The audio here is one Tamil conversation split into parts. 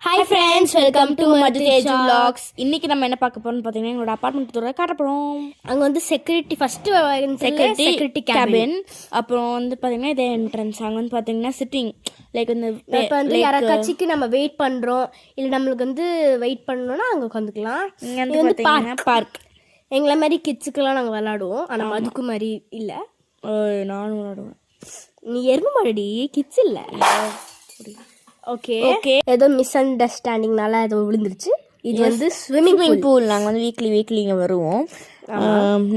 Hi friends, welcome to Madhu Tej vlogs. இன்னைக்கு நம்ம என்ன பார்க்க போறோம்னு பார்த்தீங்கன்னா எங்களோட அப்பார்ட்மெண்ட் தூர காட்ட போகிறோம். அங்கே வந்து செக்யூரிட்டி கேபின், அப்புறம் வந்து பார்த்தீங்கன்னா இதே என்ட்ரன்ஸ். அங்கே வந்து பார்த்தீங்கன்னா சிட்டிங் லைக் வந்து இப்போ வந்து யாராச்சுக்கு நம்ம வெயிட் பண்ணுறோம் இல்லை நம்மளுக்கு வந்து வெயிட் பண்ணணும்னா அங்கே உட்காந்துக்கலாம். இங்கே வந்து பார்க். எங்களை மாதிரி கிட்ஸுக்கெல்லாம் நாங்கள் விளாடுவோம். ஆனால் மதுக்கு மாதிரி இல்லை. நானும் விளாடுவேன். நீ எருமை மாடி, கிட்ஸ் இல்லை. ஓகே ஓகே, ஏதோ மிஸ் அண்டர்ஸ்டாண்டிங்னால ஏதோ விழுந்துருச்சு. இது வந்து ஸ்விம்மிங் பூல். நாங்கள் வந்து வீக்லி இங்கே வருவோம்.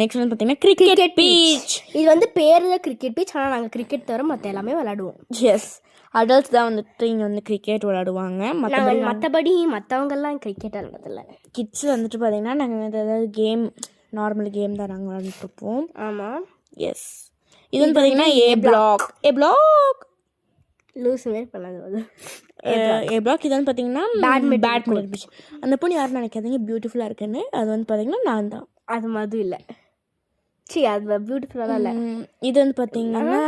நெக்ஸ்ட் வந்து பார்த்தீங்கன்னா கிரிக்கெட் பீச். இது வந்து பேர் தான் கிரிக்கெட் பீச், ஆனால் நாங்கள் கிரிக்கெட் தவிர மற்ற எல்லாமே விளாடுவோம். எஸ், அடல்ட்ஸ் தான் வந்துட்டு இங்கே வந்து கிரிக்கெட் விளாடுவாங்க. மற்றபடி மற்றவங்கெல்லாம் கிரிக்கெட் விளாடுறதில்ல. கிட்ஸ் வந்துட்டு பார்த்தீங்கன்னா நாங்கள் ஏதாவது கேம், நார்மல் கேம் தான் நாங்கள் விளாண்டுட்டு இருப்போம். ஆமாம், எஸ். இது வந்து பார்த்தீங்கன்னா ஏ பிளாக் லூஸ் மாரி பண்ணாது. ஏ பிளாக். இது வந்து பார்த்தீங்கன்னா பேட்மிண்டன் பீச். அந்த பொண்ணு யாரும் நினைக்காதீங்க பியூட்டிஃபுல்லாக இருக்குன்னு. அது வந்து பார்த்தீங்கன்னா நான் தான். அது மாதிரி இல்லை, அது பியூட்டிஃபுல்லாக இல்லை. இது வந்து பார்த்தீங்கன்னா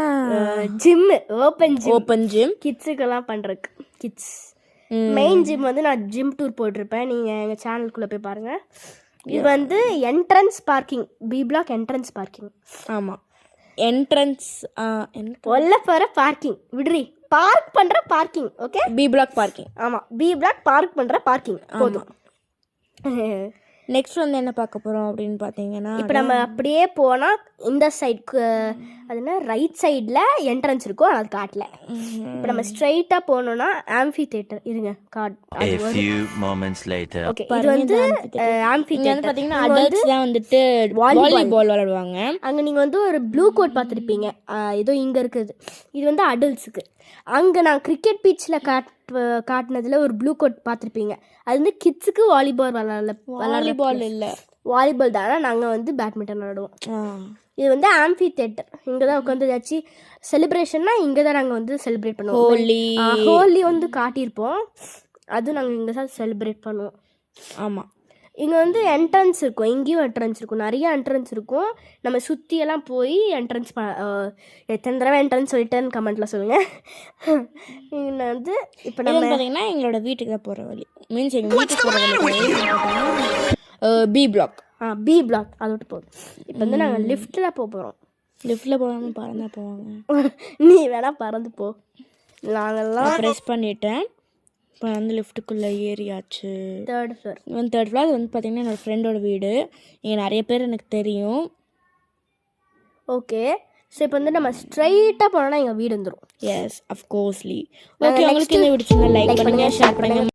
ஜிம்மு, ஓப்பன் ஜிம் கிட்ஸுக்கெல்லாம் பண்ணுறதுக்கு. கிட்ஸ் மெயின் ஜிம் வந்து நான் ஜிம் டூர் போட்டிருப்பேன், நீங்கள் எங்கள் சேனலுக்குள்ளே போய் பாருங்கள். இது வந்து entrance parking, B block entrance parking. ஆமாம், என்ட்ரன்ஸ் ஒல்ல போகிற பார்க்கிங் விடுறி, பார்க் பண்ணுற parking. Okay, B block parking. ஆமாம், பி பிளாக் பார்க் பண்ணுற பார்க்கிங் போதும். நெக்ஸ்ட் வந்து என்ன பார்க்க போகிறோம் அப்படின்னு பார்த்தீங்கன்னா, இப்போ நம்ம அப்படியே போனால் இந்த சைடுக்கு அதுனா ரைட் சைடில் என்ட்ரன்ஸ் இருக்கும், அது காட்டல. இப்போ நம்ம ஸ்ட்ரைட்டாக போனோம்னா ஆம்பி தியேட்டர். இருங்க கார்டு. ஓகே, இது வந்து ஆம்பி தியேட்டர். பார்த்தீங்கன்னா அடல்ட்ஸ் தான் வந்துட்டு வாலிபால் விளையாடுவாங்க. அங்கே நீங்கள் வந்து ஒரு ப்ளூ கோட் பார்த்துருப்பீங்க, ஏதோ இங்கே இருக்குது. இது வந்து அடல்ட்ஸுக்கு. அங்கே நான் கிரிக்கெட் பீச்சில் காட்டினதில் ஒரு ப்ளூ கோட் பார்த்துருப்பீங்க, அது வந்து கிட்ஸுக்கு வாலிபால் வாலிபால் இல்லை, வாலிபால் தானே. நாங்கள் வந்து பேட்மிண்டன் விளாடுவோம். இது வந்து ஆம்பி தியேட்டர். இங்கே தான் உட்காந்து ஏதாச்சும் செலிப்ரேஷன்னா இங்கே தான் நாங்கள் வந்து செலிப்ரேட் பண்ணுவோம். ஹோலி வந்து காட்டியிருப்போம், அதுவும் நாங்கள் இங்கே தான் செலிப்ரேட் பண்ணுவோம். ஆமாம், இங்கே வந்து என்ட்ரன்ஸ் இருக்கும், இங்கேயும் என்ட்ரன்ஸ் இருக்கும், நிறைய என்ட்ரன்ஸ் இருக்கும். நம்ம சுற்றியெல்லாம் போய் என்ட்ரன்ஸ் எத்தனை தடவை என்ட்ரன்ஸ் சொல்லிட்டேன்னு கமெண்ட்டில் சொல்லுங்கள். இங்கே வந்து இப்போ நம்ம பார்த்தீங்கன்னா எங்களோட வீட்டுக்கு தான் போகிற வழி, மீன்ஸ் எங்கள் வீட்டுக்கு போகிற வழி பி பிளாக். பி பிளாக் அதை விட்டு போதும். இப்போ வந்து நாங்கள் லிஃப்ட்டில் போகிறோம். லிஃப்ட்டில் போகாமல் பறந்தா போவாங்க. நீ வேணால் பறந்து போ. நாங்கள்லாம் ப்ரெஸ் பண்ணிட்டேன். இப்போ வந்து லிஃப்ட்டுக்குள்ளே ஏறியாச்சு. Third floor. தேர்ட் ஃப்ளோர் வந்து பார்த்தீங்கன்னா என்னோடய ஃப்ரெண்டோட வீடு. இங்கே நிறைய பேர் எனக்கு தெரியும். ஓகே, ஸோ இப்போ வந்து நம்ம ஸ்ட்ரைட்டாக போனோம்னா எங்கள் வீடு வந்துடும். எஸ், அஃப்கோர்ஸ்லி. ஓகே, உங்களுக்கு இந்த வீடியோ லைக் பண்ணுங்கள், ஷேர் பண்ணுங்கள்.